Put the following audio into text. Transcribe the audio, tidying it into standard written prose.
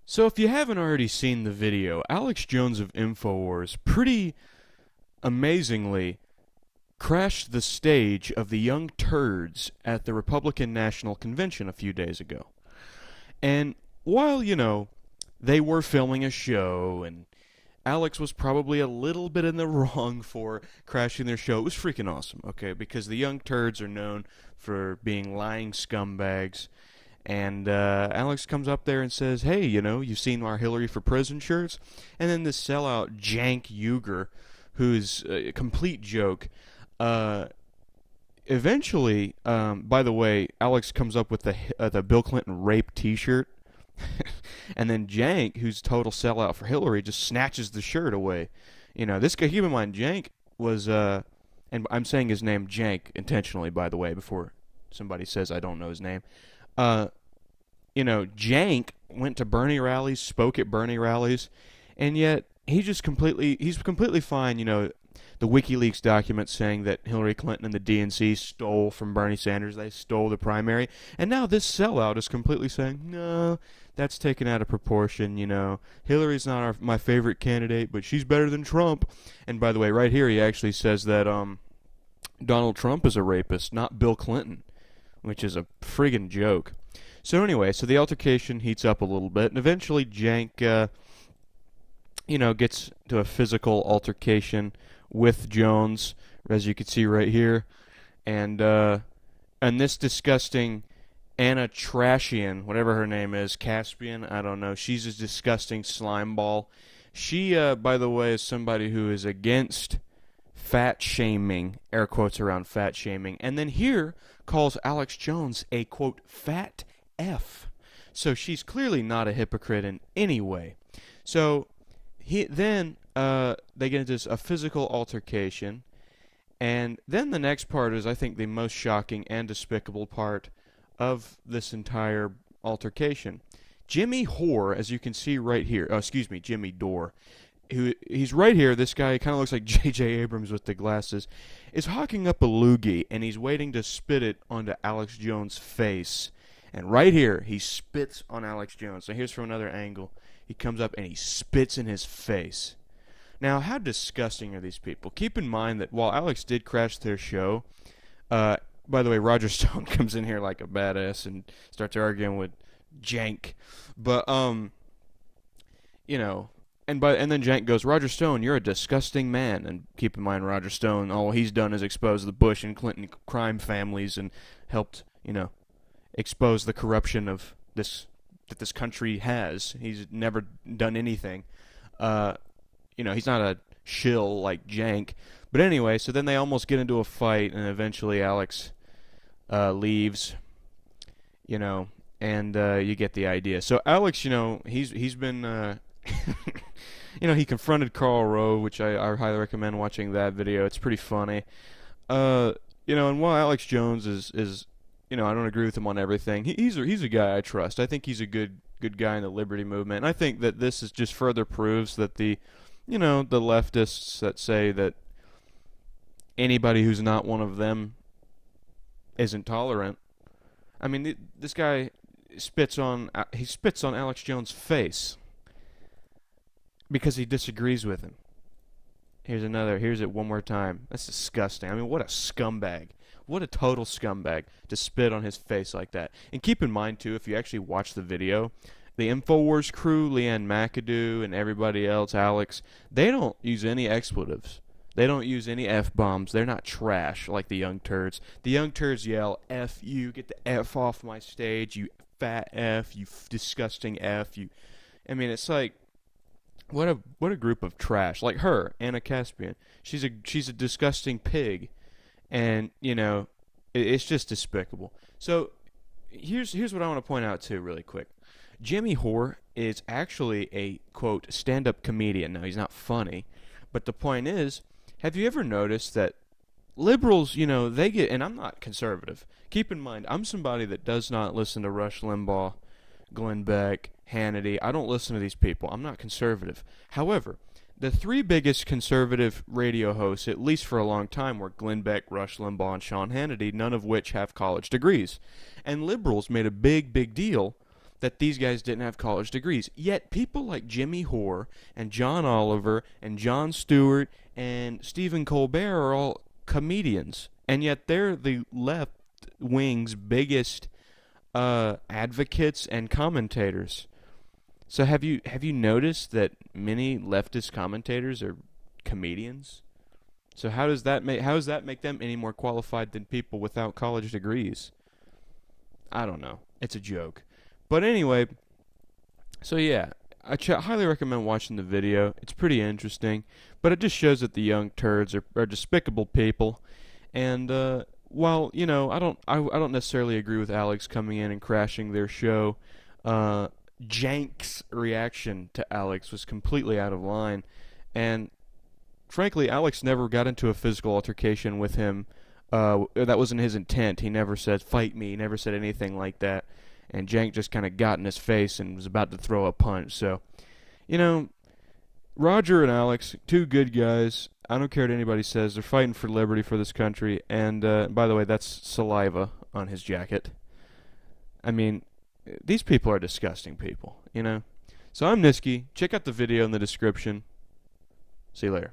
So if you haven't already seen the video, Alex Jones of InfoWars pretty amazingly crashed the stage of the Young Turds at the Republican National Convention a few days ago. And while, they were filming a show and Alex was probably a little bit in the wrong for crashing their show, it was freaking awesome, okay? Because the Young Turds are known for being lying scumbags. And Alex comes up there and says, hey, you've seen our Hillary for Prison shirts? And then this sellout Jank Uger, who's a complete joke, uh, eventually, by the way, Alex comes up with the Bill Clinton rape T-shirt, and then Jank, who's total sellout for Hillary, just snatches the shirt away. This guy. Keep in mind, Jank was, and I'm saying his name Jank intentionally, by the way, before somebody says I don't know his name. Uh, Jank went to Bernie rallies, spoke at Bernie rallies, and yet he's completely fine. The WikiLeaks documents saying that Hillary Clinton and the DNC stole from Bernie Sanders. They stole the primary. And now this sellout is completely saying, no, that's taken out of proportion. Hillary's not my favorite candidate, but she's better than Trump. And by the way, right here he actually says that Donald Trump is a rapist, not Bill Clinton, which is a friggin' joke. So anyway, the altercation heats up a little bit, and eventually Jank, gets to a physical altercation with Jones, as you can see right here, and this disgusting Anna Trashian, whatever her name is, Caspian, I don't know, she's a disgusting slime ball. She, by the way, is somebody who is against fat shaming, air quotes around fat shaming, and then here calls Alex Jones a, quote, fat F. So she's clearly not a hypocrite in any way. So then they get into a physical altercation, and then the next part is, I think, the most shocking and despicable part of this entire altercation. Jimmy Hoare, as you can see right here, Jimmy Dore, he's right here, this guy kind of looks like J.J. Abrams with the glasses, is hawking up a loogie, and he's waiting to spit it onto Alex Jones' face. And right here, he spits on Alex Jones. So here's from another angle. He comes up and he spits in his face. Now, how disgusting are these people? Keep in mind that while Alex did crash their show, by the way, Roger Stone comes in here like a badass and starts arguing with Jank. But, and then Jank goes, Roger Stone, you're a disgusting man. And keep in mind, Roger Stone, all he's done is expose the Bush and Clinton crime families and helped, expose the corruption of this country has. He's never done anything. He's not a shill like Jank. But anyway, so then they almost get into a fight, and eventually Alex leaves. And you get the idea. So Alex, he's been, he confronted Karl Rove, which I highly recommend watching that video. It's pretty funny. And while Alex Jones is I don't agree with him on everything. He's a guy I trust. I think he's a good guy in the liberty movement. And I think that this is just further proves that the leftists that say that anybody who's not one of them isn't tolerant. I mean, this guy spits on Alex Jones' face because he disagrees with him. Here's it one more time. That's disgusting. I mean, what a scumbag. What a total scumbag to spit on his face like that. And keep in mind, too, if you actually watch the video, the InfoWars crew, Leanne McAdoo and everybody else, Alex, they don't use any expletives. They don't use any F-bombs. They're not trash like the Young Turds. The Young Turds yell, F you, get the F off my stage, you fat F, you disgusting F, you... I mean, it's like, what a group of trash. Like her, Anna Caspian. She's a disgusting pig. And, it's just despicable. So, here's what I want to point out, too, really quick. Jimmy Hoare is actually a, quote, stand-up comedian. Now, he's not funny. But the point is, have you ever noticed that liberals, they get, and I'm not conservative. Keep in mind, I'm somebody that does not listen to Rush Limbaugh, Glenn Beck, Hannity. I don't listen to these people. I'm not conservative. However, the three biggest conservative radio hosts, at least for a long time, were Glenn Beck, Rush Limbaugh, and Sean Hannity, none of which have college degrees. And liberals made a big deal that these guys didn't have college degrees. Yet people like Jimmy Hoare and John Oliver and Jon Stewart and Stephen Colbert are all comedians, and yet they're the left wing's biggest advocates and commentators. So have you noticed that many leftist commentators are comedians? So how does that make them any more qualified than people without college degrees? I don't know. It's a joke. But anyway, so yeah, highly recommend watching the video. It's pretty interesting, but it just shows that the young turds are despicable people. And while I don't necessarily agree with Alex coming in and crashing their show. Jank's reaction to Alex was completely out of line, and frankly, Alex never got into a physical altercation with him. That wasn't his intent. He never said, "Fight me." He never said anything like that. And Jank just kind of got in his face and was about to throw a punch. So, you know, Roger and Alex, two good guys. I don't care what anybody says. They're fighting for liberty for this country. And, by the way, that's saliva on his jacket. I mean, these people are disgusting people, you know? So I'm Niski. Check out the video in the description. See you later.